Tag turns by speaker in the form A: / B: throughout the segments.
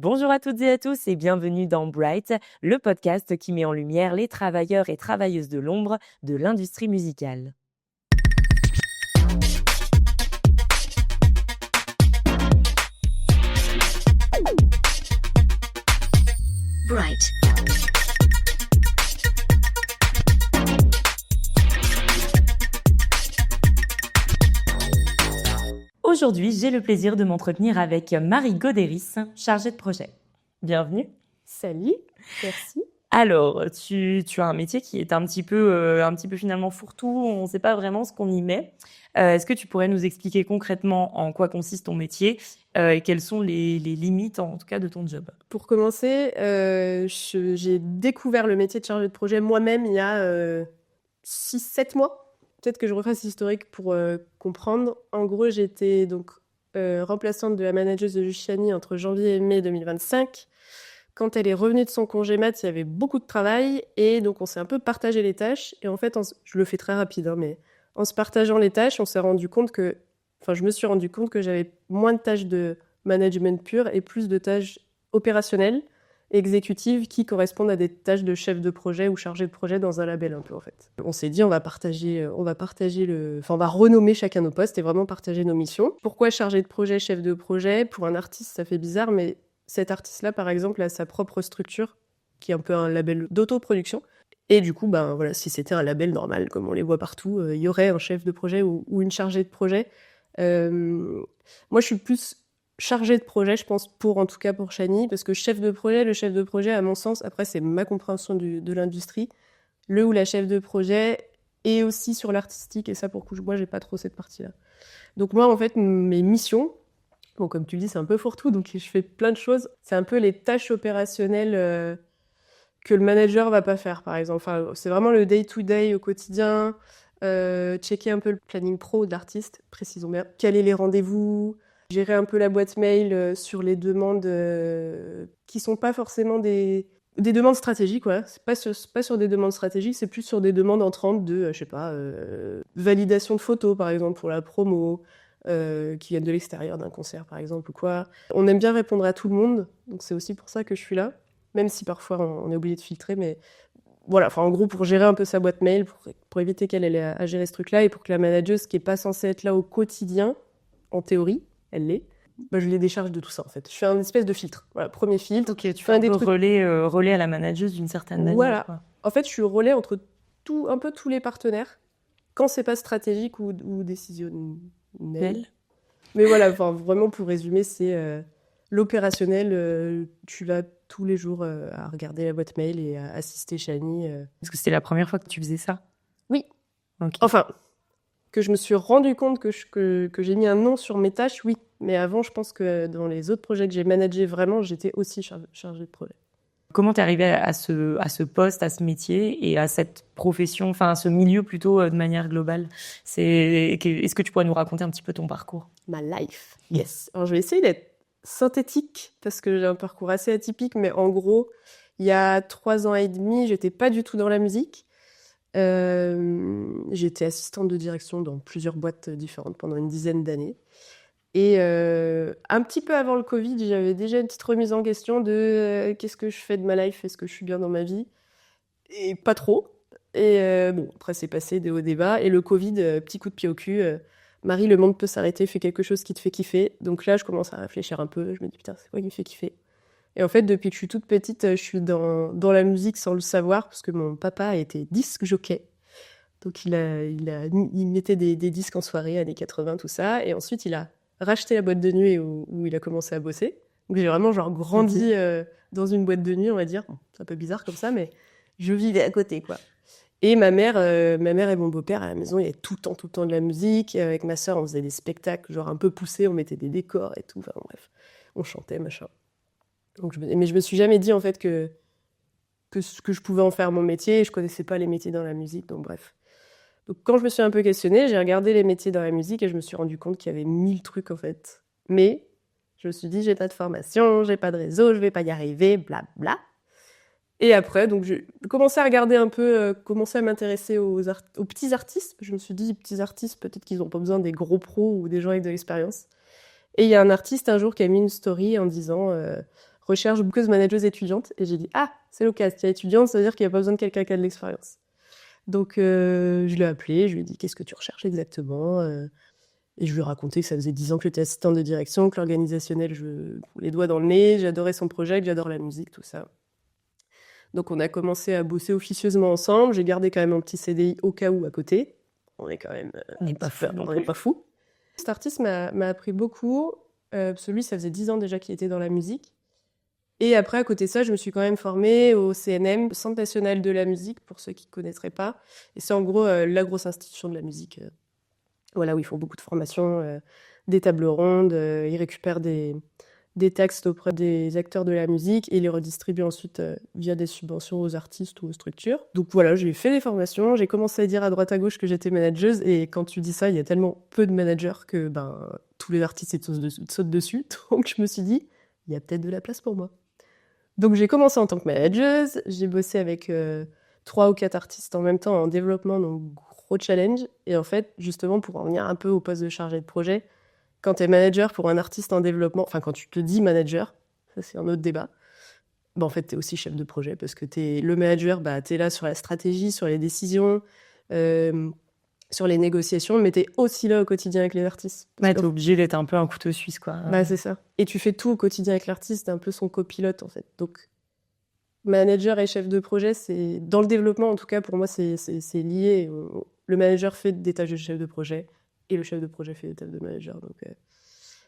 A: Bonjour à toutes et à tous et bienvenue dans Bright, le podcast qui met en lumière les travailleurs et travailleuses de l'ombre de l'industrie musicale.
B: Bright.
A: Aujourd'hui, j'ai le plaisir de m'entretenir avec Marie Godéris, chargée de projet. Bienvenue.
C: Salut, merci.
A: Alors, tu as un métier qui est un petit peu finalement fourre-tout, on ne sait pas vraiment ce qu'on y met. Est-ce que tu pourrais nous expliquer concrètement en quoi consiste ton métier et quelles sont les limites en tout cas de ton job?
C: Pour commencer, j'ai découvert le métier de chargé de projet moi-même il y a 6-7 mois. Peut-être que je refasse l'historique pour comprendre. En gros, j'étais donc remplaçante de la manageuse de Luciani entre janvier et mai 2025. Quand elle est revenue de son congé mat, il y avait beaucoup de travail et donc on s'est un peu partagé les tâches. Et en fait, je le fais très rapide, mais en se partageant les tâches, je me suis rendu compte que j'avais moins de tâches de management pur et plus de tâches opérationnelles, exécutives, qui correspondent à des tâches de chef de projet ou chargé de projet dans un label un peu en fait. On s'est dit on va renommer chacun nos postes et vraiment partager nos missions. Pourquoi chargé de projet, chef de projet? Pour un artiste, ça fait bizarre, mais cet artiste-là, par exemple, a sa propre structure, qui est un peu un label d'autoproduction. Et du coup, si c'était un label normal, comme on les voit partout, il y aurait un chef de projet ou une chargée de projet. Moi, je suis plus chargée de projet, je pense, en tout cas pour Shani, parce que le chef de projet, à mon sens, après, c'est ma compréhension de l'industrie, le ou la chef de projet est aussi sur l'artistique, et ça, pour le coup, moi, j'ai pas trop cette partie-là. Donc moi, en fait, mes missions, bon, comme tu le dis, c'est un peu fourre-tout, donc je fais plein de choses. C'est un peu les tâches opérationnelles que le manager va pas faire, par exemple. Enfin, c'est vraiment le day-to-day au quotidien, checker un peu le planning pro de l'artiste, précisons bien, caler les rendez-vous, gérer un peu la boîte mail sur les demandes qui sont pas forcément des demandes stratégiques, ouais. C'est pas sur des demandes stratégiques, c'est plus sur des demandes entrantes de, validation de photos, par exemple, pour la promo, qui viennent de l'extérieur d'un concert, par exemple, ou quoi. On aime bien répondre à tout le monde, donc c'est aussi pour ça que je suis là, même si parfois on est obligé de filtrer, mais voilà, enfin, en gros, pour gérer un peu sa boîte mail, pour éviter qu'elle ait à gérer ce truc-là, et pour que la manageuse, qui est pas censée être là au quotidien, en théorie, elle l'est, je les décharge de tout ça, en fait. Je fais un espèce de filtre. Voilà, premier filtre.
A: Ok, tu fais un peu relais à la manageuse d'une certaine manière.
C: Voilà.
A: Quoi.
C: En fait, je suis relais entre un peu tous les partenaires, quand c'est pas stratégique ou décisionnel. Mais voilà, vraiment, pour résumer, c'est l'opérationnel. Tu l'as tous les jours à regarder la boîte mail et à assister Shani.
A: Est-ce que c'était la première fois que tu faisais ça?
C: Oui.
A: Okay.
C: Enfin, que je me suis rendu compte que j'ai mis un nom sur mes tâches, oui. Mais avant, je pense que dans les autres projets que j'ai managés, vraiment, j'étais aussi chargée de projet.
A: Comment t'es arrivée à ce poste, à ce métier et à cette profession, enfin à ce milieu plutôt de manière globale? Est-ce que tu pourrais nous raconter un petit peu ton parcours?
C: Ma life, yes. Alors, je vais essayer d'être synthétique parce que j'ai un parcours assez atypique, mais en gros, il y a 3 ans et demi, j'étais pas du tout dans la musique. J'étais assistante de direction dans plusieurs boîtes différentes pendant une dizaine d'années. Et un petit peu avant le Covid, j'avais déjà une petite remise en question de qu'est-ce que je fais de ma life, est-ce que je suis bien dans ma vie? Et pas trop. Et après c'est passé des hauts des bas. Et le Covid, petit coup de pied au cul, Marie, le monde peut s'arrêter, fais quelque chose qui te fait kiffer. Donc là, je commence à réfléchir un peu, je me dis putain, c'est quoi qui me fait kiffer? Et en fait, depuis que je suis toute petite, je suis dans la musique sans le savoir, parce que mon papa était disque jockey. Donc il mettait des disques en soirée, années 80, tout ça. Et ensuite, il a racheté la boîte de nuit où il a commencé à bosser. Donc j'ai vraiment grandi dans une boîte de nuit, on va dire. C'est un peu bizarre comme ça, mais je vivais à côté, quoi. Et ma mère et mon beau-père, à la maison, il y avait tout le temps de la musique. Avec ma sœur, on faisait des spectacles, un peu poussés, on mettait des décors et tout. Enfin bref, on chantait, machin. Mais je me suis jamais dit, en fait, que je pouvais en faire mon métier. Je connaissais pas les métiers dans la musique, donc bref. Donc quand je me suis un peu questionnée, j'ai regardé les métiers dans la musique et je me suis rendu compte qu'il y avait 1000 trucs, en fait. Mais je me suis dit, j'ai pas de formation, j'ai pas de réseau, je vais pas y arriver, blabla. Et après, donc j'ai commencé à regarder un peu, commencé à m'intéresser aux petits artistes. Je me suis dit, petits artistes, peut-être qu'ils n'ont pas besoin des gros pros ou des gens avec de l'expérience. Et il y a un artiste un jour qui a mis une story en disant recherche bookeuse manageuse étudiante. Et j'ai dit ah, c'est l'occasion, tu es étudiante, ça veut dire qu'il n'y a pas besoin de quelqu'un qui a de l'expérience. Donc je l'ai appelé, je lui ai dit qu'est-ce que tu recherches exactement et je lui ai raconté que ça faisait 10 ans que j'étais assistante de direction, que l'organisationnel, les doigts dans le nez, j'adorais son projet, que j'adore la musique, tout ça. Donc on a commencé à bosser officieusement ensemble, j'ai gardé quand même un petit CDI au cas où à côté. On est quand même
A: On n'est pas fou.
C: on n'est pas fou. Cet artiste m'a appris beaucoup, parce que lui, ça faisait 10 ans déjà qu'il était dans la musique. Et après, à côté de ça, je me suis quand même formée au CNM, Centre national de la musique, pour ceux qui ne connaîtraient pas. Et c'est en gros la grosse institution de la musique. Voilà, où ils font beaucoup de formations, des tables rondes, ils récupèrent des textes auprès des acteurs de la musique et les redistribuent ensuite via des subventions aux artistes ou aux structures. Donc voilà, j'ai fait des formations, j'ai commencé à dire à droite à gauche que j'étais manageuse et quand tu dis ça, il y a tellement peu de managers que tous les artistes sautent dessus. Donc je me suis dit, il y a peut-être de la place pour moi. Donc j'ai commencé en tant que manageuse, j'ai bossé avec 3 ou 4 artistes en même temps en développement, donc gros challenge. Et en fait, justement, pour en venir un peu au poste de chargé de projet, quand tu es manager pour un artiste en développement, enfin quand tu te dis manager, ça c'est un autre débat, en fait tu es aussi chef de projet parce que le manager, tu es là sur la stratégie, sur les décisions, sur les négociations, mais tu es aussi là au quotidien avec les artistes.
A: Ouais, t'es obligé d'être un peu un couteau suisse, quoi.
C: C'est ça. Et tu fais tout au quotidien avec l'artiste, t'es un peu son copilote en fait. Donc manager et chef de projet, c'est dans le développement en tout cas, pour moi c'est lié. Le manager fait des tâches de chef de projet et le chef de projet fait des tâches de manager.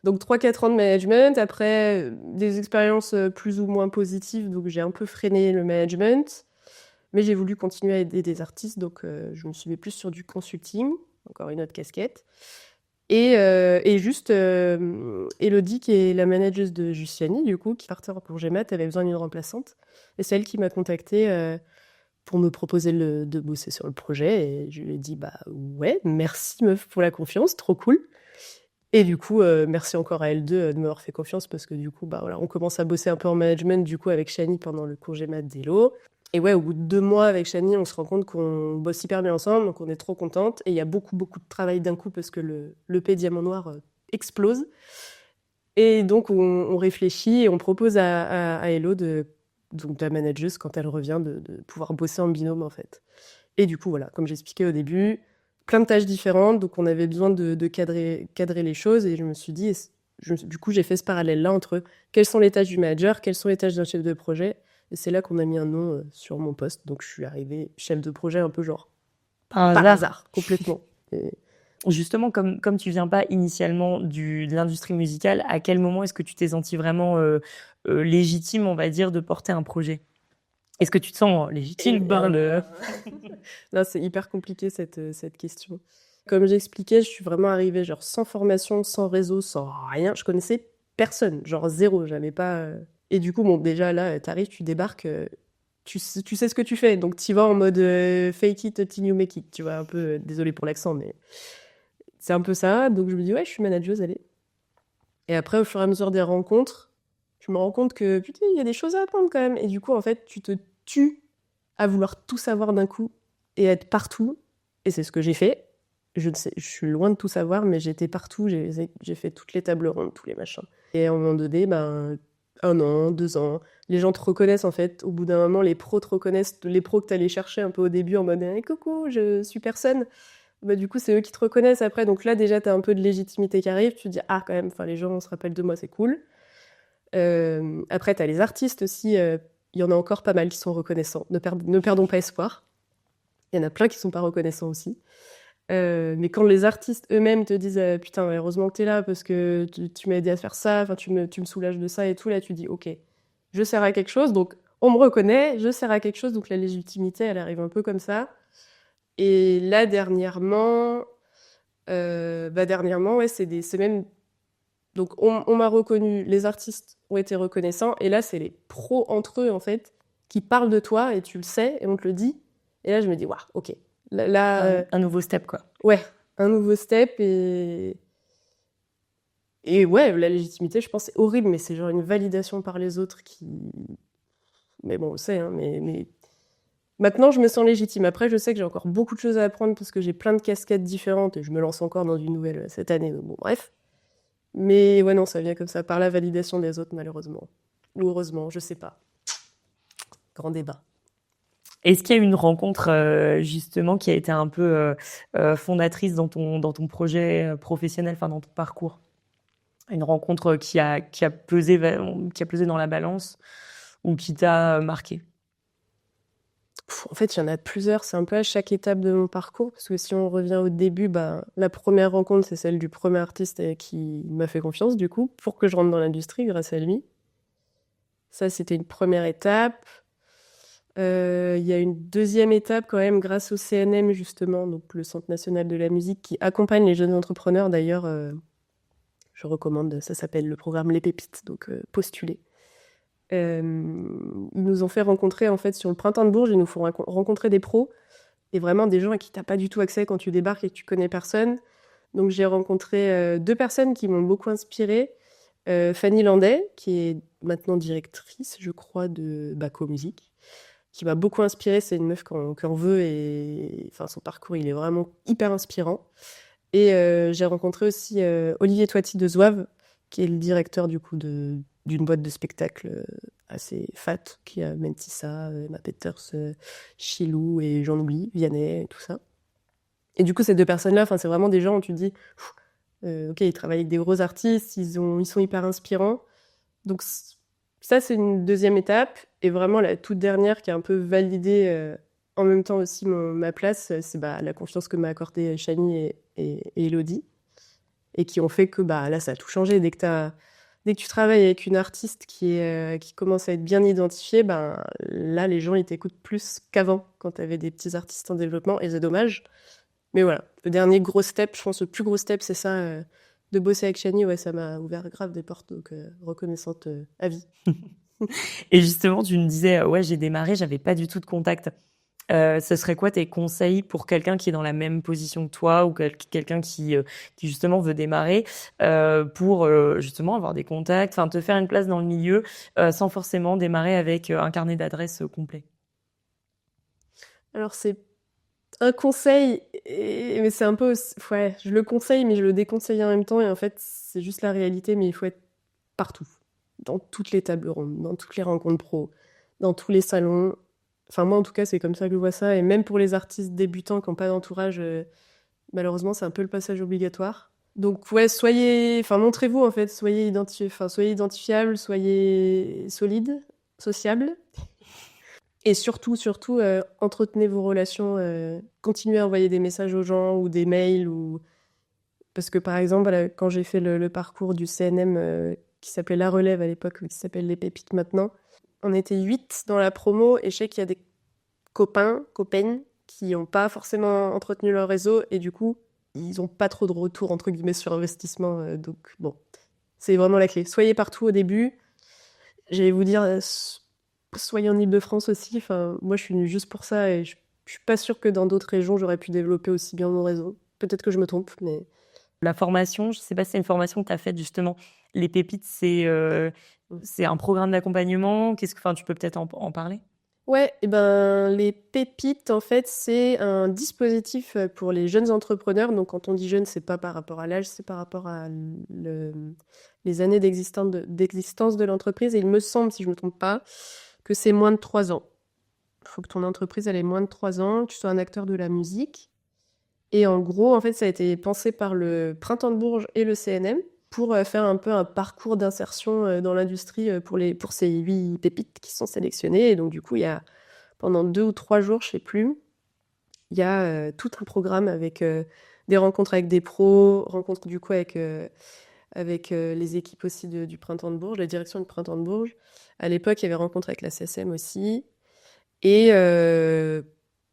C: Donc 3-4 ans de management, après des expériences plus ou moins positives, donc j'ai un peu freiné le management, mais j'ai voulu continuer à aider des artistes, donc je me suis mis plus sur du consulting, encore une autre casquette. Et juste Elodie, qui est la manageuse de Justiani, du coup, qui partait en congé mat, avait besoin d'une remplaçante. Et c'est elle qui m'a contactée pour me proposer de bosser sur le projet. Et je lui ai dit, ouais, merci meuf pour la confiance, trop cool. Et du coup, merci encore à L2 de m'avoir fait confiance parce que du coup, voilà, on commence à bosser un peu en management du coup avec Shani pendant le congé mat d'Elo. Et ouais, au bout de 2 mois avec Shani, on se rend compte qu'on bosse hyper bien ensemble, donc on est trop contente. Et il y a beaucoup, beaucoup de travail d'un coup parce que l'EP Diamant Noir explose. Et donc, on réfléchit et on propose à Hello, donc la manageuse, quand elle revient, de pouvoir bosser en binôme, en fait. Et du coup, voilà, comme j'expliquais au début, plein de tâches différentes, donc on avait besoin de cadrer les choses. Et je me suis dit, du coup, j'ai fait ce parallèle-là entre quelles sont les tâches du manager, quelles sont les tâches d'un chef de projet. Et c'est là qu'on a mis un nom sur mon poste. Donc, je suis arrivée chef de projet un peu genre par hasard, complètement. Et...
A: Justement, comme tu viens pas initialement de l'industrie musicale, à quel moment est-ce que tu t'es sentie vraiment légitime, on va dire, de porter un projet ? Est-ce que tu te sens légitime
C: Non, c'est hyper compliqué cette question. Comme j'expliquais, je suis vraiment arrivée genre sans formation, sans réseau, sans rien. Je connaissais personne, genre zéro. J'avais pas... Et du coup, déjà là, t'arrives, tu débarques, tu sais ce que tu fais. Donc t'y vas en mode fake it till you make it. Tu vois, un peu, désolé pour l'accent, mais c'est un peu ça. Donc je me dis, ouais, je suis manageuse, allez. Et après, au fur et à mesure des rencontres, je me rends compte que, putain, il y a des choses à apprendre quand même. Et du coup, en fait, tu te tues à vouloir tout savoir d'un coup et être partout. Et c'est ce que j'ai fait. Je suis loin de tout savoir, mais j'étais partout. J'ai fait toutes les tables rondes, tous les machins. Et à un moment donné, 1 an, 2 ans, les gens te reconnaissent en fait. Au bout d'un moment, les pros te reconnaissent. Les pros que t'allais chercher un peu au début en mode hey, « coucou, je suis personne ». Du coup, c'est eux qui te reconnaissent après. Donc là, déjà, t'as un peu de légitimité qui arrive. Tu te dis « Ah, quand même, les gens se rappellent de moi, c'est cool ». Après, t'as les artistes aussi. Il y en a encore pas mal qui sont reconnaissants. Ne perdons pas espoir. Il y en a plein qui sont pas reconnaissants aussi. Mais quand les artistes eux-mêmes te disent putain, heureusement que t'es là parce que tu m'as aidé à faire ça, tu me soulages de ça et tout, là tu dis ok, je sers à quelque chose, donc on me reconnaît, je sers à quelque chose, donc la légitimité elle arrive un peu comme ça. Et là dernièrement, ouais, c'est même donc on m'a reconnu, les artistes ont été reconnaissants et là c'est les pros entre eux en fait qui parlent de toi et tu le sais et on te le dit et là je me dis waouh, ok. Là,
A: un nouveau step, quoi.
C: Ouais, un nouveau step et ouais, la légitimité, je pense, c'est horrible, mais c'est genre une validation par les autres qui... Mais bon, on sait, hein, mais... Maintenant, je me sens légitime. Après, je sais que j'ai encore beaucoup de choses à apprendre parce que j'ai plein de casquettes différentes et je me lance encore dans une nouvelle cette année. Bon, bref. Mais ouais, non, ça vient comme ça, par la validation des autres, malheureusement. Ou heureusement, je sais pas. Grand débat.
A: Est-ce qu'il y a une rencontre justement qui a été un peu fondatrice dans ton projet professionnel, enfin dans ton parcours? Une rencontre qui a pesé dans la balance ou qui t'a marqué?
C: En fait, il y en a plusieurs, c'est un peu à chaque étape de mon parcours, parce que si on revient au début, bah, la première rencontre, c'est celle du premier artiste qui m'a fait confiance, du coup, pour que je rentre dans l'industrie grâce à lui. Ça, c'était une première étape. Il y a une deuxième étape quand même grâce au CNM, justement, donc le Centre national de la musique, qui accompagne les jeunes entrepreneurs. D'ailleurs, je recommande, ça s'appelle le programme Les Pépites, donc postulez. Ils nous ont fait rencontrer, en fait, sur le printemps de Bourges, ils nous font rencontrer des pros, et vraiment des gens à qui tu n'as pas du tout accès quand tu débarques et que tu connais personne. Donc j'ai rencontré 2 personnes qui m'ont beaucoup inspirée. Fanny Landais, qui est maintenant directrice, je crois, de Baco Musique, qui m'a beaucoup inspirée. C'est une meuf qu'on veut et enfin, son parcours, il est vraiment hyper inspirant. Et j'ai rencontré aussi Olivier Toiti de Zouave, qui est le directeur du coup d'une boîte de spectacle assez fat, qui a Mentissa, Emma Peters, Chilou et j'en oublie, Vianney et tout ça. Et du coup, ces 2 personnes-là, c'est vraiment des gens où tu te dis, ok, ils travaillent avec des gros artistes, ils sont hyper inspirants. Donc ça, c'est une deuxième étape. Et vraiment, la toute dernière qui a un peu validé en même temps aussi ma place, c'est la confiance que m'a accordée Chani et Elodie. Et qui ont fait que là, ça a tout changé. Dès que tu travailles avec une artiste qui commence à être bien identifiée, là, les gens, ils t'écoutent plus qu'avant, quand tu avais des petits artistes en développement. Et c'est dommage. Mais voilà, le dernier gros step, je pense le plus gros step, c'est ça, de bosser avec Chani. Ouais, ça m'a ouvert grave des portes, donc reconnaissante à vie.
A: Et justement, tu me disais, ouais, j'ai démarré, j'avais pas du tout de contact. Ce serait quoi tes conseils pour quelqu'un qui est dans la même position que toi ou quelqu'un qui justement veut démarrer pour justement avoir des contacts, enfin te faire une place dans le milieu sans forcément démarrer avec un carnet d'adresses complet?
C: Alors, c'est un conseil, mais c'est un peu... Ouais, je le conseille, mais je le déconseille en même temps. Et en fait, c'est juste la réalité, mais il faut être partout. Dans toutes les tables rondes, dans toutes les rencontres pro, dans tous les salons. Enfin, moi, en tout cas, c'est comme ça que je vois ça. Et même pour les artistes débutants qui n'ont pas d'entourage, malheureusement, c'est un peu le passage obligatoire. Donc, ouais, montrez-vous, en fait. Soyez identifiable, soyez solide, sociable. Et surtout, entretenez vos relations. Continuez à envoyer des messages aux gens ou des mails. Parce que, par exemple, voilà, quand j'ai fait le parcours du CNM qui s'appelait La Relève à l'époque, ou qui s'appelle Les Pépites maintenant, on était 8 dans la promo et je sais qu'il y a des copaines qui n'ont pas forcément entretenu leur réseau et du coup, ils n'ont pas trop de retour, entre guillemets, sur investissement. Donc, bon, c'est vraiment la clé. Soyez partout au début. J'allais vous dire, soyez en Île-de-France aussi. Enfin, moi, je suis venue juste pour ça et je suis pas sûre que dans d'autres régions, j'aurais pu développer aussi bien mon réseau. Peut-être que je me trompe, mais...
A: La formation, je sais pas si c'est une formation que tu as faite justement. Les pépites, c'est un programme d'accompagnement. Enfin, tu peux peut-être en parler?
C: Ouais, les pépites, en fait, c'est un dispositif pour les jeunes entrepreneurs. Donc, quand on dit jeune, c'est pas par rapport à l'âge, c'est par rapport à les années d'existence de l'entreprise. Et il me semble, si je me trompe pas, que c'est moins de 3 ans. Il faut que ton entreprise, elle ait moins de 3 ans, que tu sois un acteur de la musique. Et en gros, en fait, ça a été pensé par le Printemps de Bourges et le CNM pour faire un peu un parcours d'insertion dans l'industrie pour ces 8 pépites qui sont sélectionnées. Et donc, du coup, il y a pendant 2 ou 3 jours, je sais plus, il y a tout un programme avec des rencontres avec des pros, rencontres du coup avec les équipes aussi du Printemps de Bourges, la direction du Printemps de Bourges. À l'époque, il y avait rencontre avec la CSM aussi. Et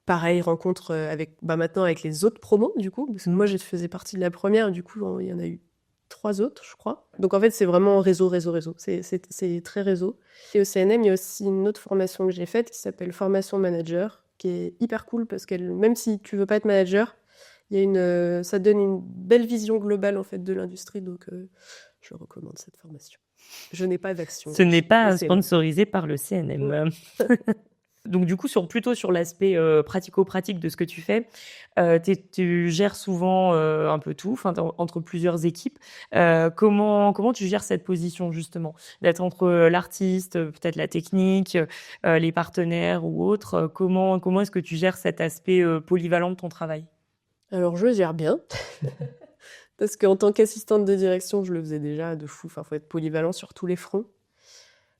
C: pareil, rencontre maintenant avec les autres promos, du coup, parce que moi, je faisais partie de la première, du coup, il y en a eu 3 autres, je crois. Donc, en fait, c'est vraiment réseau. C'est très réseau. Et au CNM, il y a aussi une autre formation que j'ai faite qui s'appelle Formation Manager, qui est hyper cool parce que même si tu veux pas être manager, ça donne une belle vision globale, en fait, de l'industrie. Donc, je recommande cette formation. Je n'ai pas d'action.
A: Ce n'est pas
C: Mais c'est vrai.
A: sponsorisé par le CNM. Donc du coup, plutôt sur l'aspect pratico-pratique de ce que tu fais, tu gères souvent un peu tout, enfin, entre plusieurs équipes. Comment tu gères cette position justement, d'être entre l'artiste, peut-être la technique, les partenaires ou autres. Comment est-ce que tu gères cet aspect polyvalent de ton travail?
C: Alors, je gère bien. Parce qu'en tant qu'assistante de direction, je le faisais déjà de fou. Enfin, faut être polyvalent sur tous les fronts.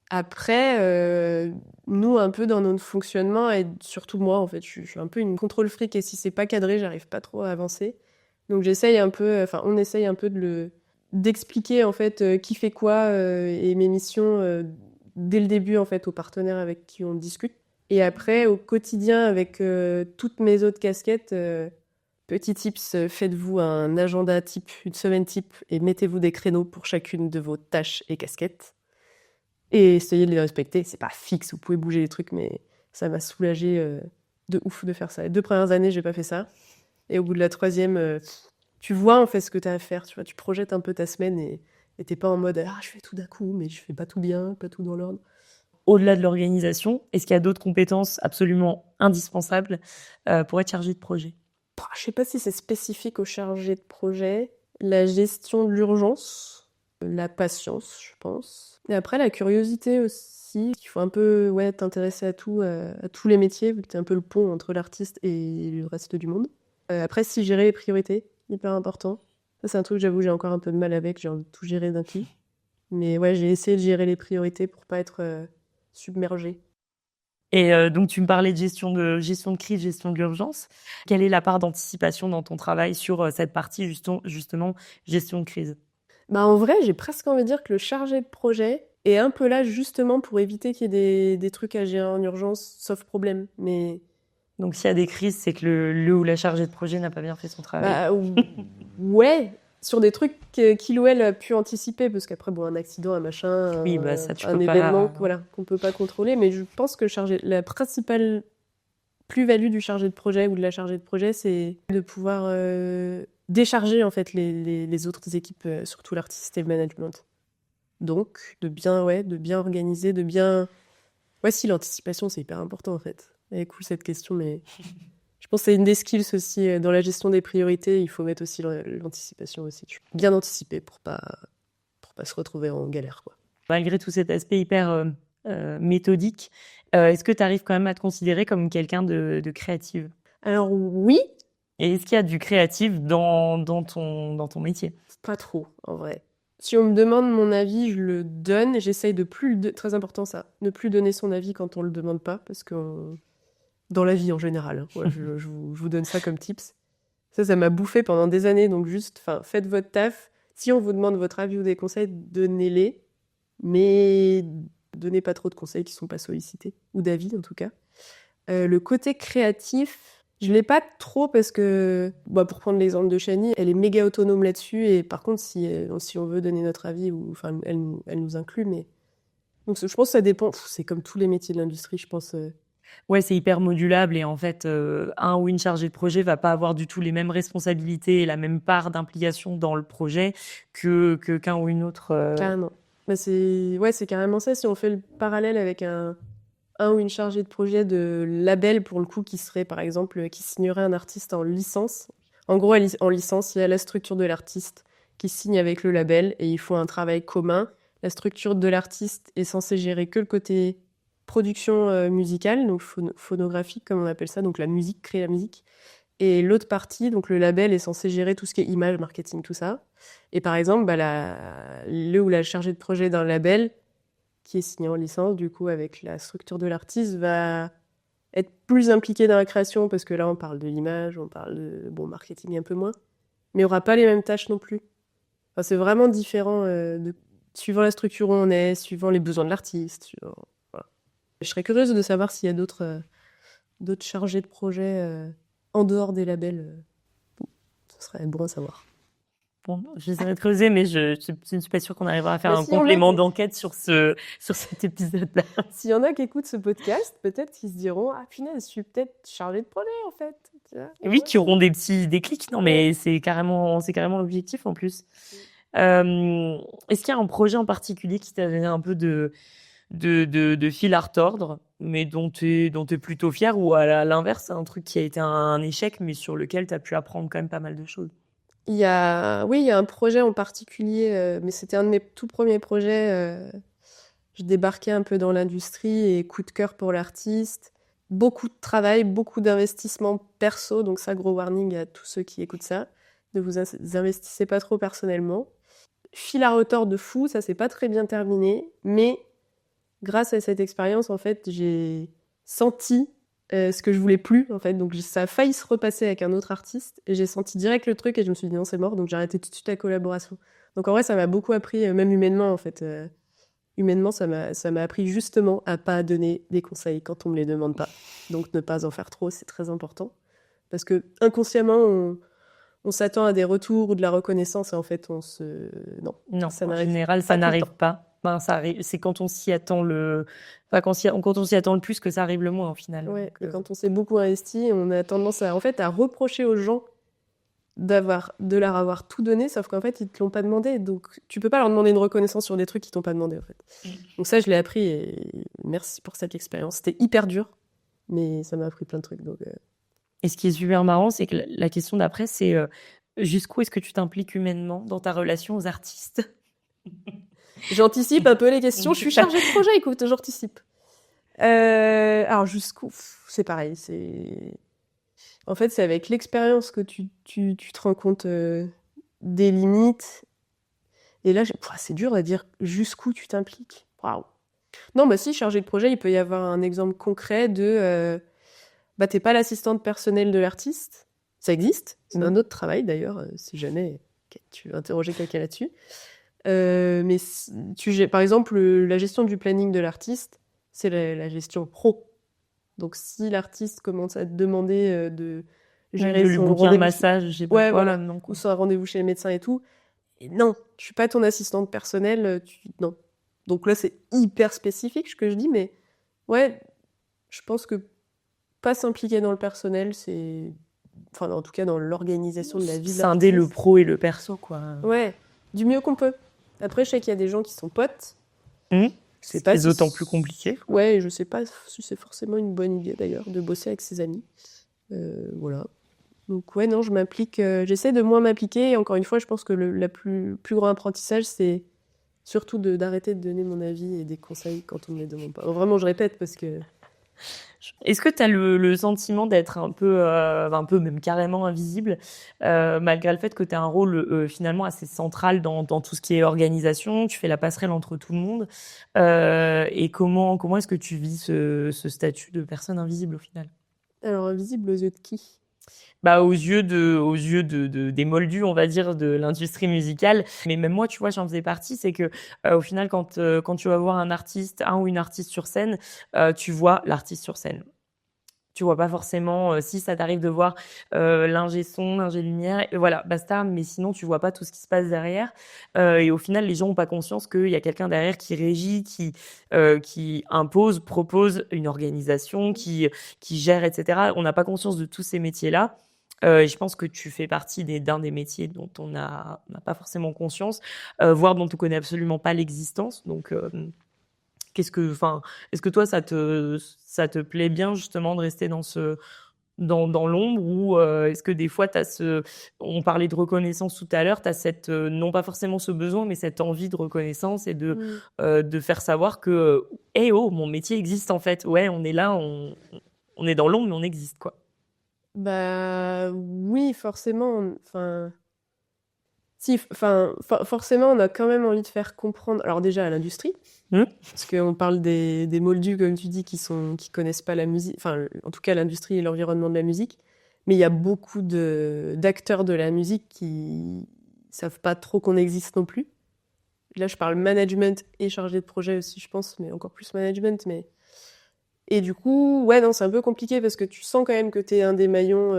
C: Après, nous, un peu dans notre fonctionnement, et surtout moi, en fait, je suis un peu une contrôle fric, et si c'est pas cadré, j'arrive pas trop à avancer. Donc j'essaye un peu, enfin, on essaye un peu d'expliquer en fait qui fait quoi et mes missions dès le début en fait aux partenaires avec qui on discute. Et après, au quotidien, avec toutes mes autres casquettes, petit tips, faites-vous un agenda type, une semaine type, et mettez-vous des créneaux pour chacune de vos tâches et casquettes. Et essayez de les respecter. C'est pas fixe, vous pouvez bouger les trucs, mais ça m'a soulagé de ouf de faire ça. Les 2 premières années, j'ai pas fait ça. Et au bout de la 3e, tu vois en fait ce que tu as à faire. Tu vois, tu projettes un peu ta semaine et t'es pas en mode je fais tout d'un coup, mais je fais pas tout bien, pas tout dans l'ordre.
A: Au-delà de l'organisation, est-ce qu'il y a d'autres compétences absolument indispensables pour être chargé de projet?
C: Je sais pas si c'est spécifique aux chargés de projet. La gestion de l'urgence, la patience, je pense. Et après, la curiosité aussi. Il faut un peu t'intéresser à tout, à tous les métiers, vu que t'es un peu le pont entre l'artiste et le reste du monde. Après, si gérer les priorités, hyper important. Ça, c'est un truc, j'avoue, j'ai encore un peu de mal avec. J'ai envie de tout gérer d'un coup. Mais ouais, j'ai essayé de gérer les priorités pour pas être submergée.
A: Et donc, tu me parlais de gestion de crise, gestion d'urgence. Quelle est la part d'anticipation dans ton travail sur cette partie, justement, gestion de crise?
C: En vrai, j'ai presque envie de dire que le chargé de projet est un peu là justement pour éviter qu'il y ait des trucs à gérer en urgence, sauf problème. Mais
A: Donc, s'il y a des crises, c'est que le ou la chargée de projet n'a pas bien fait son travail.
C: ouais, sur des trucs qu'il ou elle a pu anticiper, parce qu'après, bon, un accident, un machin,
A: Oui, ça, tu
C: un
A: peux
C: événement,
A: pas.
C: voilà, qu'on peut pas contrôler. Mais je pense que la principale plus-value du chargé de projet ou de la chargée de projet, c'est de pouvoir décharger en fait les autres équipes, surtout l'artiste et le management. Donc, de bien organiser, Ouais, si, l'anticipation, c'est hyper important, en fait. Elle est cool, cette question, mais je pense que c'est une des skills aussi. Dans la gestion des priorités, il faut mettre aussi l'anticipation aussi. Bien anticiper pour pas se retrouver en galère, quoi.
A: Malgré tout cet aspect hyper méthodique, est-ce que tu arrives quand même à te considérer comme quelqu'un de créative?
C: Alors, oui,
A: Et est-ce qu'il y a du créatif dans ton métier?
C: pas trop, en vrai. Si on me demande mon avis, je le donne. J'essaye de plus... Très important, ça. Ne plus donner son avis quand on le demande pas, parce que... Dans la vie, en général. Hein. Ouais, je vous donne ça comme tips. Ça m'a bouffé pendant des années. Donc juste, faites votre taf. Si on vous demande votre avis ou des conseils, donnez-les. Mais donnez pas trop de conseils qui sont pas sollicités. Ou d'avis, en tout cas. Le côté créatif, je l'ai pas trop parce que, pour prendre l'exemple de Shani, elle est méga autonome là-dessus. Et par contre, si on veut donner notre avis, elle nous inclut. Mais... Donc je pense que ça dépend. C'est comme tous les métiers de l'industrie, je pense.
A: Ouais, c'est hyper modulable et en fait, un ou une chargée de projet va pas avoir du tout les mêmes responsabilités et la même part d'implication dans le projet qu'un ou une autre.
C: Carrément. C'est carrément ça. Si on fait le parallèle avec un ou une chargée de projet de label, pour le coup, qui serait, par exemple, qui signerait un artiste en licence. En gros, en licence, il y a la structure de l'artiste qui signe avec le label et il faut un travail commun. La structure de l'artiste est censée gérer que le côté production musicale, donc phonographique, comme on appelle ça, donc la musique, créer la musique. Et l'autre partie, donc le label, est censé gérer tout ce qui est image, marketing, tout ça. Et par exemple, le ou la chargée de projet d'un label, qui est signé en licence, du coup, avec la structure de l'artiste, va être plus impliqué dans la création, parce que là, on parle de l'image, on parle de marketing un peu moins, mais il n'aura pas les mêmes tâches non plus. Enfin, c'est vraiment différent suivant la structure où on est, suivant les besoins de l'artiste. Voilà. Je serais curieuse de savoir s'il y a d'autres chargés de projet en dehors des labels. Ce serait bon à savoir.
A: Bon, j'essaierai de creuser, mais je ne suis pas sûre qu'on arrivera à faire un
C: si
A: complément d'enquête sur cet épisode-là.
C: S'il y en a qui écoutent ce podcast, peut-être qu'ils se diront « Ah, punaise, je suis peut-être chargée de projet, en fait. »
A: Oui, qui auront des petits déclics. Non, mais c'est carrément l'objectif en plus. Est-ce qu'il y a un projet en particulier qui t'a donné un peu de de fil à retordre, mais dont t'es plutôt fier, ou à l'inverse, c'est un truc qui a été un échec, mais sur lequel t'as pu apprendre quand même pas mal de choses?
C: Oui, il y a un projet en particulier, mais c'était un de mes tout premiers projets. Je débarquais un peu dans l'industrie et coup de cœur pour l'artiste. Beaucoup de travail, beaucoup d'investissement perso, donc ça, gros warning à tous ceux qui écoutent ça. Ne vous investissez pas trop personnellement. Fil à retordre de fou, ça s'est pas très bien terminé, mais grâce à cette expérience, en fait, j'ai senti ce que je voulais plus, en fait. Donc ça a failli se repasser avec un autre artiste, et j'ai senti direct le truc, et je me suis dit non, c'est mort, donc j'ai arrêté tout de suite la collaboration. Donc en vrai, ça m'a beaucoup appris, même humainement, en fait. Humainement, ça m'a appris justement à pas donner des conseils quand on me les demande pas. Donc ne pas en faire trop, c'est très important. Parce que inconsciemment, on s'attend à des retours ou de la reconnaissance, et en fait, non,
A: Non,
C: ça
A: en
C: n'arrive
A: général, ça
C: pas tout le
A: n'arrive
C: temps.
A: pas. Ben, ça arrive. C'est quand on s'y attend enfin, quand on s'y attend le plus que ça arrive le moins, au final.
C: Ouais,
A: Donc,
C: et quand on s'est beaucoup investi, on a tendance en fait, à reprocher aux gens de leur avoir tout donné, sauf qu'en fait, ils te l'ont pas demandé. Donc, tu peux pas leur demander une reconnaissance sur des trucs qu'ils t'ont pas demandé, en fait. Donc ça, je l'ai appris, et merci pour cette expérience. C'était hyper dur, mais ça m'a appris plein de trucs. Donc,
A: Et ce qui est super marrant, c'est que la question d'après, c'est jusqu'où est-ce que tu t'impliques humainement dans ta relation aux artistes?
C: j'anticipe un peu les questions. Je suis chargée de projet, écoute, j'anticipe. Alors, jusqu'où? C'est pareil, En fait, c'est avec l'expérience que tu te rends compte des limites. Et là, c'est dur à dire jusqu'où tu t'impliques. Waouh. Non, bah si, chargé de projet, il peut y avoir un exemple concret de bah, t'es pas l'assistante personnelle de l'artiste. Ça existe. C'est un autre travail d'ailleurs, si jamais tu veux interroger quelqu'un là-dessus. Mais par exemple, la gestion du planning de l'artiste, c'est la gestion pro. Donc si l'artiste commence à te demander de gérer
A: De lui
C: son
A: booker un
C: rendez-vous,
A: massage, je sais pas
C: ouais,
A: quoi,
C: voilà,
A: là-dedans,
C: ou
A: quoi.
C: son rendez-vous chez le médecin et tout, et non, je suis pas ton assistante personnelle, non. Donc là, c'est hyper spécifique ce que je dis, mais ouais, je pense que pas s'impliquer dans le personnel, enfin, en tout cas, dans l'organisation de la vie de
A: Scinder le
C: l'artiste.
A: pro et le perso, quoi.
C: Ouais, du mieux qu'on peut. Après, je sais qu'il y a des gens qui sont potes.
A: Je
C: sais pas
A: c'est
C: si
A: d'autant plus compliqué.
C: Ouais, et je sais pas si c'est forcément une bonne idée d'ailleurs de bosser avec ses amis. Voilà. Donc ouais, non, je m'implique. J'essaie de moins m'impliquer. Et encore une fois, je pense que le plus grand apprentissage, c'est surtout d'arrêter de donner mon avis et des conseils quand on me les demande pas. Vraiment, je répète parce que
A: Est-ce que tu as le sentiment d'être un peu même carrément invisible, malgré le fait que tu as un rôle finalement assez central dans tout ce qui est organisation, tu fais la passerelle entre tout le monde, et comment est-ce que tu vis ce statut de personne invisible au final?
C: alors invisible aux yeux de qui?
A: Bah, aux yeux des moldus, on va dire, de l'industrie musicale. Mais même moi, tu vois, j'en faisais partie. C'est que, au final, quand tu vas voir un ou une artiste sur scène, tu vois l'artiste sur scène. Tu vois pas forcément, si ça t'arrive de voir l'ingé son, l'ingé lumière, et voilà, basta. Mais sinon, tu vois pas tout ce qui se passe derrière. Et au final, les gens ont pas conscience qu'il y a quelqu'un derrière qui régit, qui impose, propose une organisation, qui gère, etc. On n'a pas conscience de tous ces métiers-là. Et je pense que tu fais partie d'un des métiers dont on n'a pas forcément conscience, voire dont on connaît absolument pas l'existence. Donc, est-ce que toi, ça te plaît bien justement de rester dans l'ombre, ou est-ce que des fois on parlait de reconnaissance tout à l'heure, t'as non pas forcément ce besoin, mais cette envie de reconnaissance et de faire savoir que, hey oh, mon métier existe en fait. Ouais, on est là, on est dans l'ombre, mais on existe, quoi.
C: Bah oui, forcément. Enfin, si, enfin, forcément, on a quand même envie de faire comprendre. Alors déjà à l'industrie, parce qu'on parle des moldus, comme tu dis, qui connaissent pas la musique. Enfin, en tout cas, l'industrie et l'environnement de la musique. Mais il y a beaucoup d'acteurs de la musique qui savent pas trop qu'on existe non plus. Là, je parle management et chargé de projet aussi, je pense, mais encore plus management. Et du coup, ouais, non, c'est un peu compliqué parce que tu sens quand même que t'es un des maillons.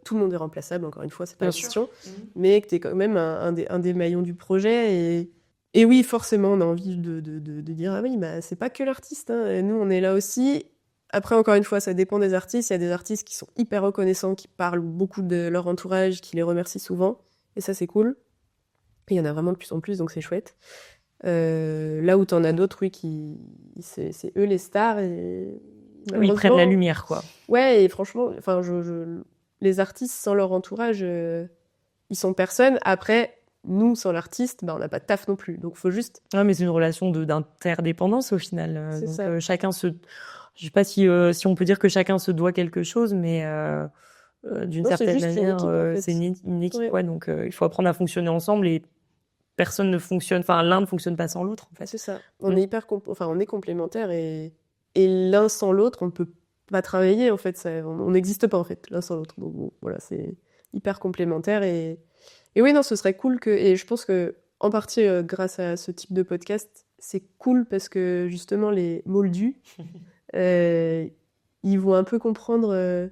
C: Tout le monde est remplaçable, encore une fois, c'est pas la question. Mais que t'es quand même un des maillons du projet. Et oui, forcément, on a envie de dire, ah oui, bah, c'est pas que l'artiste, hein. Et nous, on est là aussi. Après, encore une fois, ça dépend des artistes. Il y a des artistes qui sont hyper reconnaissants, qui parlent beaucoup de leur entourage, qui les remercient souvent. Et ça, c'est cool. Et il y en a vraiment de plus en plus, donc c'est chouette. Là où t'en as d'autres, oui, c'est eux les stars et
A: Oui, ils prennent la
C: malheureusement,
A: lumière, quoi.
C: ouais, et franchement, enfin, les artistes sans leur entourage, ils sont personne. Après, nous, sans l'artiste, bah, on n'a pas de taf non plus. Donc, faut juste,
A: Ouais, mais c'est une relation d'interdépendance au final.
C: c'est
A: Donc
C: ça.
A: chacun je sais pas si on peut dire que chacun se doit quelque chose, mais d'une
C: Non, c'est
A: certaine
C: juste une
A: manière,
C: équipe, en
A: c'est
C: fait.
A: une équipe,
C: Ouais,
A: ouais. Donc il faut apprendre à fonctionner ensemble et personne ne fonctionne, enfin l'un ne fonctionne pas sans l'autre, en fait.
C: c'est ça.
A: Mm.
C: Enfin, on est complémentaires et l'un sans l'autre, on peut pas travailler, en fait. On n'existe pas, en fait, l'un sans l'autre. Donc, bon, voilà, c'est hyper complémentaire et oui, non, ce serait cool et je pense que, en partie, grâce à ce type de podcast, c'est cool parce que, justement, les moldus, euh, ils vont un peu comprendre,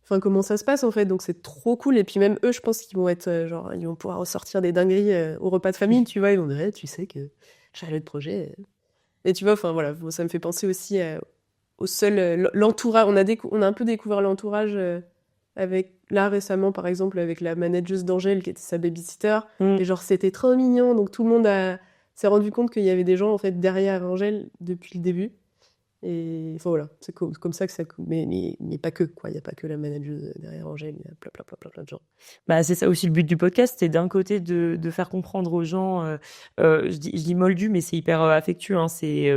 C: enfin, comment ça se passe, en fait. Donc, c'est trop cool. Et puis, même eux, je pense qu'ils vont être, genre, ils vont pouvoir ressortir des dingueries, au repas de famille, tu vois. Ils vont dire, Eh, tu sais que j'ai le projet. Et tu vois, enfin, voilà, bon, ça me fait penser aussi au seul, l'entourage. On a un peu découvert l'entourage, avec, là, récemment, par exemple, avec la manageuse d'Angèle, qui était sa babysitter.
A: Mm.
C: Et genre, c'était trop mignon. Donc, tout le monde s'est rendu compte qu'il y avait des gens, en fait, derrière Angèle depuis le début. Et enfin, voilà, c'est comme ça que ça. Mais pas que, quoi. Il n'y a pas que la manageuse derrière Angèle. Il y a plein de gens.
A: Bah, c'est ça aussi le but du podcast, c'est d'un côté de faire comprendre aux gens, je dis moldu, mais c'est hyper affectueux, hein, c'est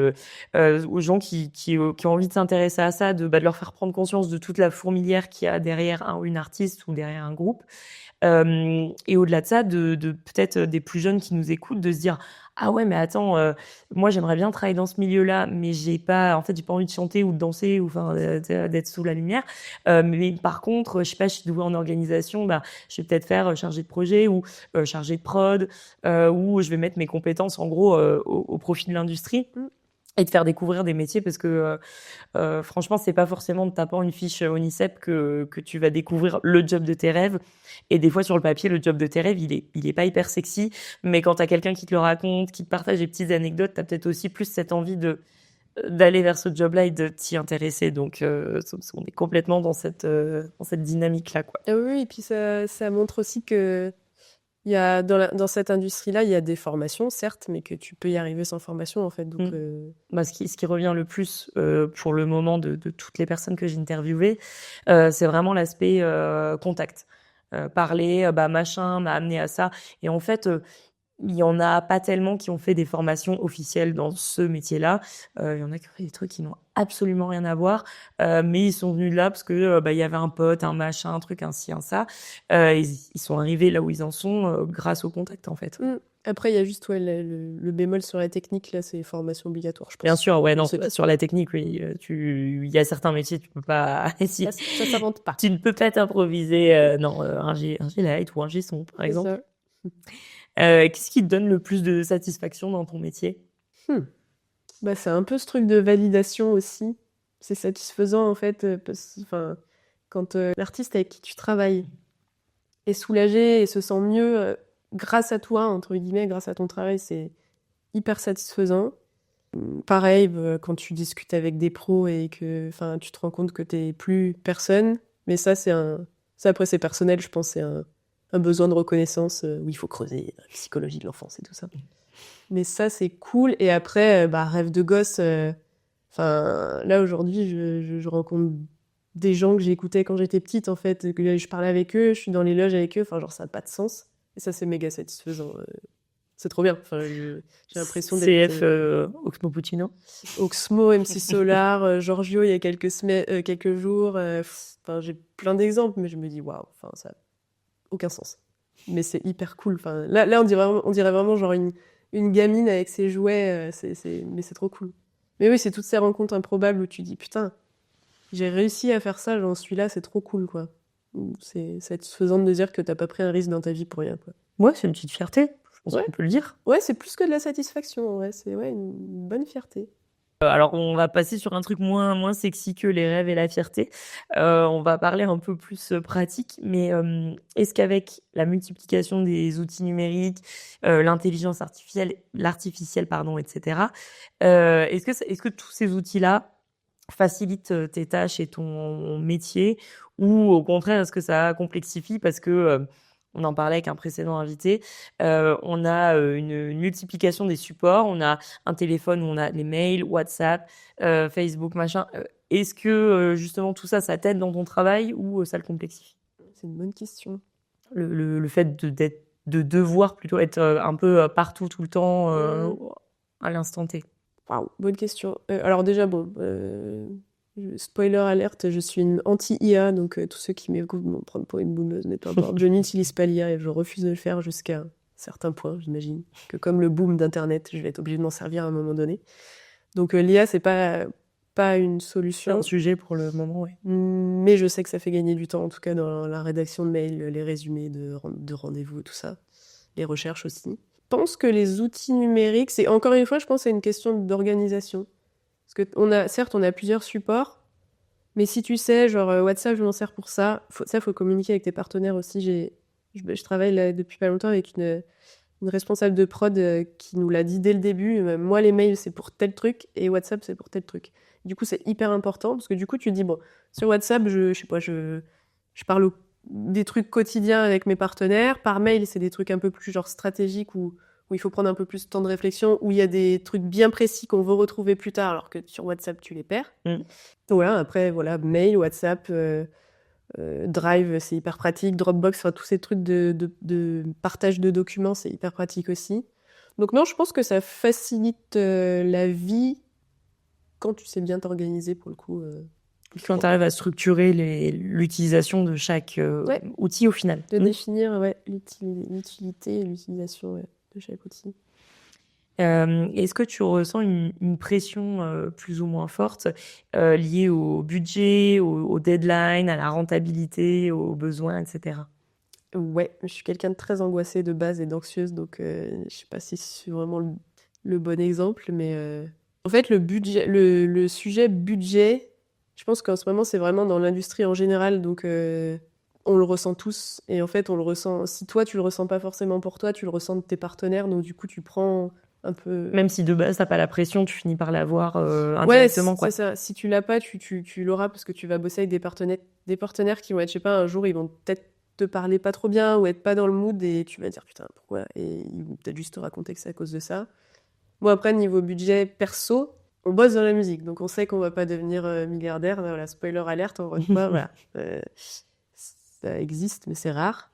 A: aux gens qui ont envie de s'intéresser à ça, de leur faire prendre conscience de toute la fourmilière qu'il y a derrière un ou une artiste ou derrière un groupe. Et au-delà de ça, de peut-être des plus jeunes qui nous écoutent, de se dire ah ouais mais attends, moi j'aimerais bien travailler dans ce milieu-là, mais j'ai pas envie de chanter ou de danser ou enfin d'être sous la lumière. Mais par contre, je sais pas, je suis douée en organisation, bah je vais peut-être faire chargé de projet ou chargé de prod, ou je vais mettre mes compétences en gros au profit de l'industrie.
C: Mm.
A: Et de faire découvrir des métiers parce que franchement, c'est pas forcément en te tapant une fiche ONICEP que tu vas découvrir le job de tes rêves. Et des fois, sur le papier, le job de tes rêves, il est pas hyper sexy. Mais quand t'as quelqu'un qui te le raconte, qui te partage des petites anecdotes, t'as peut-être aussi plus cette envie d'aller vers ce job-là et de t'y intéresser. Donc, on est complètement dans cette dynamique-là, quoi.
C: Ah oui, et puis ça montre aussi que il y a dans cette industrie-là, il y a des formations, certes, mais que tu peux y arriver sans formation, en fait. Donc,
A: Mm. Bah, ce qui revient le plus pour le moment de toutes les personnes que j'ai interviewées, c'est vraiment l'aspect contact. Parler, bah machin m'a amené à ça. Et en fait, il y en a pas tellement qui ont fait des formations officielles dans ce métier-là. Il y en a qui ont fait des trucs qui n'ont absolument rien à voir, mais ils sont venus là parce que bah il y avait un pote, un machin, un truc, un ci, un ça. Ils sont arrivés là où ils en sont grâce au contact en fait.
C: après, il y a juste ouais, le bémol sur la technique, là, c'est formation obligatoire, je pense.
A: Bien sûr, ouais, non,
C: C'est tout.
A: sur la technique, oui, il y a certains métiers, tu peux pas, si,
C: Ça s'invente pas.
A: tu ne peux pas t'improviser, non, un G light ou un G son, par
C: C'est
A: exemple.
C: ça.
A: Qu'est-ce qui te donne le plus de satisfaction dans ton métier?
C: Hmm. Bah, c'est un peu ce truc de validation aussi. C'est satisfaisant, en fait, enfin, quand l'artiste avec qui tu travailles est soulagé et se sent mieux grâce à toi, entre guillemets, grâce à ton travail, c'est hyper satisfaisant. Pareil, quand tu discutes avec des pros et que, enfin, tu te rends compte que t'es plus personne. Mais ça après c'est personnel, je pense, c'est un besoin de reconnaissance où il faut creuser la psychologie de l'enfance et tout ça. Mais ça c'est cool. Et après, bah, rêve de gosse. Enfin, là aujourd'hui, je rencontre des gens que j'écoutais quand j'étais petite, en fait, que je parlais avec eux, je suis dans les loges avec eux. Enfin, genre ça n'a pas de sens. Et ça c'est méga satisfaisant. C'est trop bien. Enfin, j'ai l'impression d'être
A: CF Oxmo Puccino.
C: Oxmo, MC Solar, Giorgio il y a quelques semaines, quelques jours. Enfin, j'ai plein d'exemples, mais je me dis waouh, enfin, ça n'a aucun sens. Mais c'est hyper cool. Enfin, là on dirait vraiment genre une gamine avec ses jouets. Mais c'est trop cool. Mais oui, c'est toutes ces rencontres improbables où tu dis putain, j'ai réussi à faire ça, j'en suis là, c'est trop cool, quoi. C'est satisfaisant de dire que t'as pas pris un risque dans ta vie pour rien, quoi.
A: Ouais, c'est une petite fierté, je pense
C: Ouais.
A: qu'on peut le dire.
C: Ouais, c'est plus que de la satisfaction, ouais, c'est ouais, une bonne fierté.
A: Alors, on va passer sur un truc moins sexy que les rêves et la fierté. On va parler un peu plus pratique, mais est-ce qu'avec la multiplication des outils numériques, l'intelligence l'artificielle, pardon, etc., est-ce que tous ces outils-là facilitent tes tâches et ton métier, ou au contraire, est-ce que ça complexifie parce que on en parlait avec un précédent invité, on a une multiplication des supports. On a un téléphone où on a les mails, WhatsApp, Facebook, machin. Est-ce que justement tout ça, ça t'aide dans ton travail ou ça le complexifie?
C: C'est une bonne question.
A: Le fait de devoir plutôt être un peu partout tout le temps à l'instant T.
C: Waouh, bonne question. Alors déjà, spoiler alerte, je suis une anti-IA, donc tous ceux qui m'écoutent vont me prendre pour une boomeuse, mais peu importe. Je n'utilise pas l'IA et je refuse de le faire jusqu'à un certain point, j'imagine. Que comme le boom d'Internet, je vais être obligée de m'en servir à un moment donné. Donc l'IA, c'est pas une
A: C'est
C: solution.
A: un sujet pour le moment, oui.
C: Mais je sais que ça fait gagner du temps, en tout cas dans la rédaction de mails, les résumés de rendez-vous, tout ça. Les recherches aussi. Je pense que les outils numériques, c'est encore une fois, je pense que c'est une question d'organisation. Parce que certes, on a plusieurs supports, mais si tu sais, genre WhatsApp, je m'en sers pour ça. Faut communiquer avec tes partenaires aussi. Je travaille là depuis pas longtemps avec une responsable de prod qui nous l'a dit dès le début. Moi, les mails, c'est pour tel truc et WhatsApp, c'est pour tel truc. Du coup, c'est hyper important parce que du coup, tu dis, bon, sur WhatsApp, je sais pas, je parle des trucs quotidiens avec mes partenaires. Par mail, c'est des trucs un peu plus genre stratégiques où il faut prendre un peu plus de temps de réflexion, où il y a des trucs bien précis qu'on veut retrouver plus tard, alors que sur WhatsApp, tu les perds. Donc voilà, après, voilà, mail, WhatsApp, Drive, c'est hyper pratique. Dropbox, enfin, tous ces trucs de partage de documents, c'est hyper pratique aussi. Donc non, je pense que ça facilite la vie quand tu sais bien t'organiser, pour le coup.
A: Quand tu arrives à structurer l'utilisation de chaque outil au final.
C: De définir l'utilité et l'utilisation de chaque outil.
A: Est-ce que tu ressens une pression plus ou moins forte liée au budget, au deadline, à la rentabilité, aux besoins, etc.?
C: Ouais, je suis quelqu'un de très angoissée de base et d'anxieuse, donc je sais pas si c'est vraiment le bon exemple, mais en fait le sujet budget, je pense qu'en ce moment c'est vraiment dans l'industrie en général, donc on le ressent tous, et en fait on le ressent, si toi tu le ressens pas forcément pour toi, tu le ressens de tes partenaires, donc du coup tu prends un peu...
A: Même si de base t'as pas la pression, tu finis par l'avoir
C: Ouais,
A: indirectement, quoi.
C: c'est ça. Si tu l'as pas, tu l'auras parce que tu vas bosser avec des partenaires qui vont être, je sais pas, un jour ils vont peut-être te parler pas trop bien ou être pas dans le mood et tu vas dire putain pourquoi, et ils vont peut-être juste te raconter que c'est à cause de ça. Bon, après niveau budget perso, on bosse dans la musique, donc on sait qu'on va pas devenir milliardaire. Voilà, spoiler alerte, encore une fois, voilà. Ça existe mais c'est rare.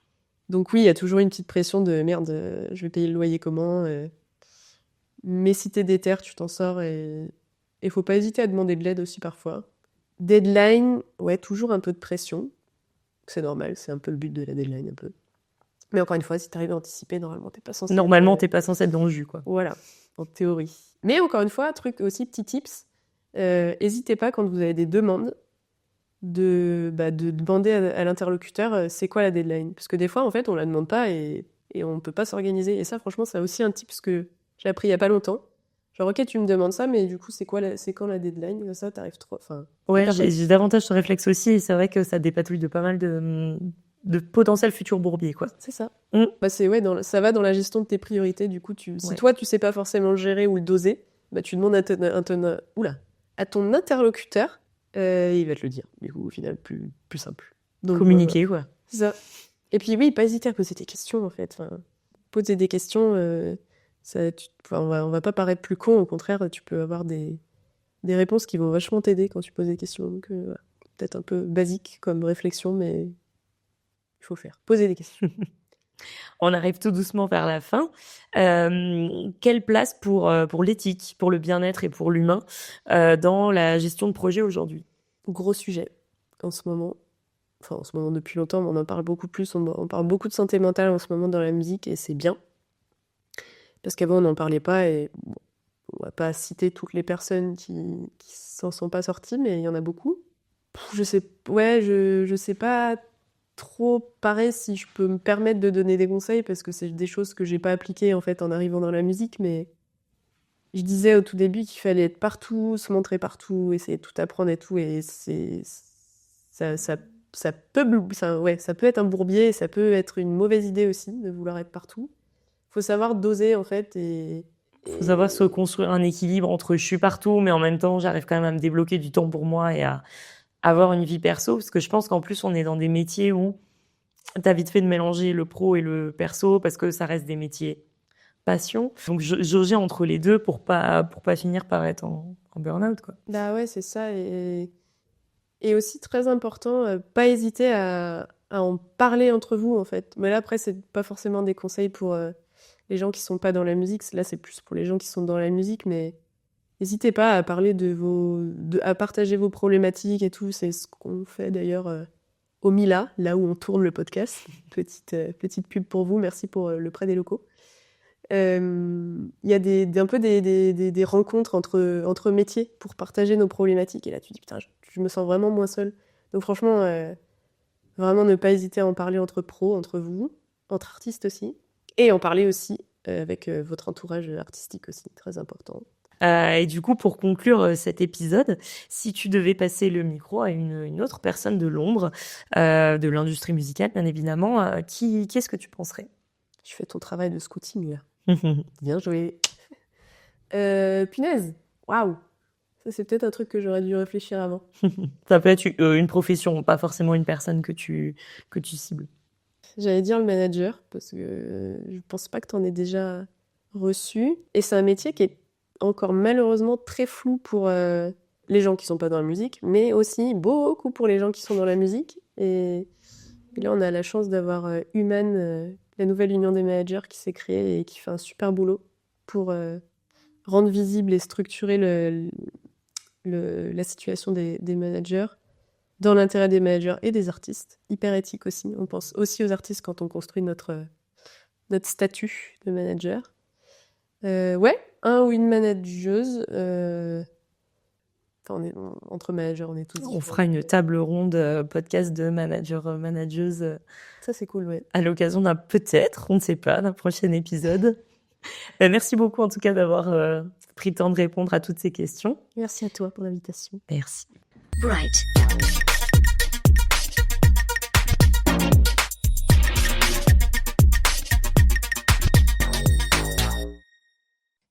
C: Donc oui, il y a toujours une petite pression de merde, je vais payer le loyer comment, mais si t'es déter, tu t'en sors, et faut pas hésiter à demander de l'aide aussi parfois. Deadline, ouais, toujours un peu de pression. C'est normal, c'est un peu le but de la deadline, un peu. Mais encore une fois, si t'arrives à anticiper, normalement, t'es pas censé
A: être dans le jus, quoi.
C: Voilà, en théorie. Mais encore une fois, truc aussi, petit tips, hésitez pas quand vous avez des demandes de demander à l'interlocuteur c'est quoi la deadline. Parce que des fois, en fait, on la demande pas et on peut pas s'organiser. Et ça, franchement, c'est aussi un tips que j'ai appris il y a pas longtemps. Genre, ok, tu me demandes ça, mais du coup, c'est quand la deadline? Ça, t'arrives trop... Enfin,
A: ouais, j'ai davantage ce réflexe aussi, et c'est vrai que ça dépatouille de pas mal de potentiels futurs bourbiers, quoi.
C: C'est ça. Bah, ça va dans la gestion de tes priorités. Du coup, si toi, tu sais pas forcément le gérer ou le doser, bah, tu demandes à ton interlocuteur, il va te le dire. Du coup, au final, plus simple. Donc,
A: communiquer, quoi.
C: C'est ça. Et puis oui, pas hésiter à poser des questions, en fait. Enfin, poser des questions, on va pas paraître plus con. Au contraire, tu peux avoir des réponses qui vont vachement t'aider quand tu poses des questions. Donc, peut-être un peu basique comme réflexion, mais il faut faire. Poser des questions.
A: On arrive tout doucement vers la fin. Quelle place pour l'éthique, pour le bien-être et pour l'humain dans la gestion de projet aujourd'hui?
C: Gros sujet en ce moment. Enfin, en ce moment depuis longtemps, mais on en parle beaucoup plus. On parle beaucoup de santé mentale en ce moment dans la musique, et c'est bien. Parce qu'avant, on n'en parlait pas, et bon, on va pas citer toutes les personnes qui s'en sont pas sorties, mais il y en a beaucoup. Je sais pas trop, pareil, si je peux me permettre de donner des conseils, parce que c'est des choses que j'ai pas appliquées en fait en arrivant dans la musique, mais je disais au tout début qu'il fallait être partout, se montrer partout, essayer de tout apprendre et tout, et ça peut être un bourbier, et ça peut être une mauvaise idée aussi de vouloir être partout. Faut savoir doser en fait, et
A: faut savoir se construire un équilibre entre je suis partout, mais en même temps j'arrive quand même à me débloquer du temps pour moi et à avoir une vie perso, parce que je pense qu'en plus on est dans des métiers où tu as vite fait de mélanger le pro et le perso parce que ça reste des métiers passion. Donc, jauger entre les deux pour pas finir par être en burn-out, quoi.
C: Bah ouais, c'est ça. Et aussi très important, pas hésiter à en parler entre vous, en fait. Mais là, après, c'est pas forcément des conseils pour les gens qui sont pas dans la musique. Là, c'est plus pour les gens qui sont dans la musique, mais n'hésitez pas à parler à partager vos problématiques et tout. C'est ce qu'on fait d'ailleurs au Mila, là où on tourne le podcast. Petite pub pour vous. Merci pour le prêt des locaux. Il y a un peu des rencontres entre métiers pour partager nos problématiques. Et là, tu dis, putain, je me sens vraiment moins seule. Donc franchement, vraiment ne pas hésiter à en parler entre pros, entre vous, entre artistes aussi. Et en parler aussi avec votre entourage artistique aussi, très important.
A: Et du coup, pour conclure cet épisode, si tu devais passer le micro à une autre personne de l'ombre, de l'industrie musicale, bien évidemment, qu'est-ce que tu penserais?
C: Je fais ton travail de scouting, là. Bien joué. Punaise, waouh. Ça, c'est peut-être un truc que j'aurais dû réfléchir avant.
A: Ça peut être une profession, pas forcément une personne que tu cibles.
C: J'allais dire le manager, parce que je pense pas que tu en aies déjà reçu. Et c'est un métier qui est encore malheureusement très flou pour les gens qui sont pas dans la musique, mais aussi beaucoup pour les gens qui sont dans la musique. Et là, on a la chance d'avoir Human, la nouvelle union des managers qui s'est créée et qui fait un super boulot pour rendre visible et structurer la situation des managers dans l'intérêt des managers et des artistes. Hyper éthique aussi. On pense aussi aux artistes quand on construit notre statut de manager. Ouais, un ou une manageuse. Entre managers, on est tous.
A: On fera une table ronde podcast de manageuses.
C: Ça, c'est cool, ouais.
A: À l'occasion peut-être, on ne sait pas, d'un prochain épisode. Merci beaucoup en tout cas d'avoir pris le temps de répondre à toutes ces questions.
C: Merci à toi pour l'invitation.
A: Merci.
B: Bright.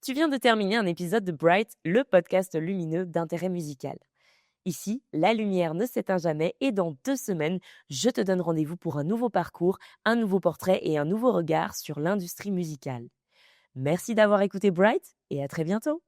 A: Tu viens de terminer un épisode de Bright, le podcast lumineux d'intérêt musical. Ici, la lumière ne s'éteint jamais et dans 2 semaines, je te donne rendez-vous pour un nouveau parcours, un nouveau portrait et un nouveau regard sur l'industrie musicale. Merci d'avoir écouté Bright et à très bientôt.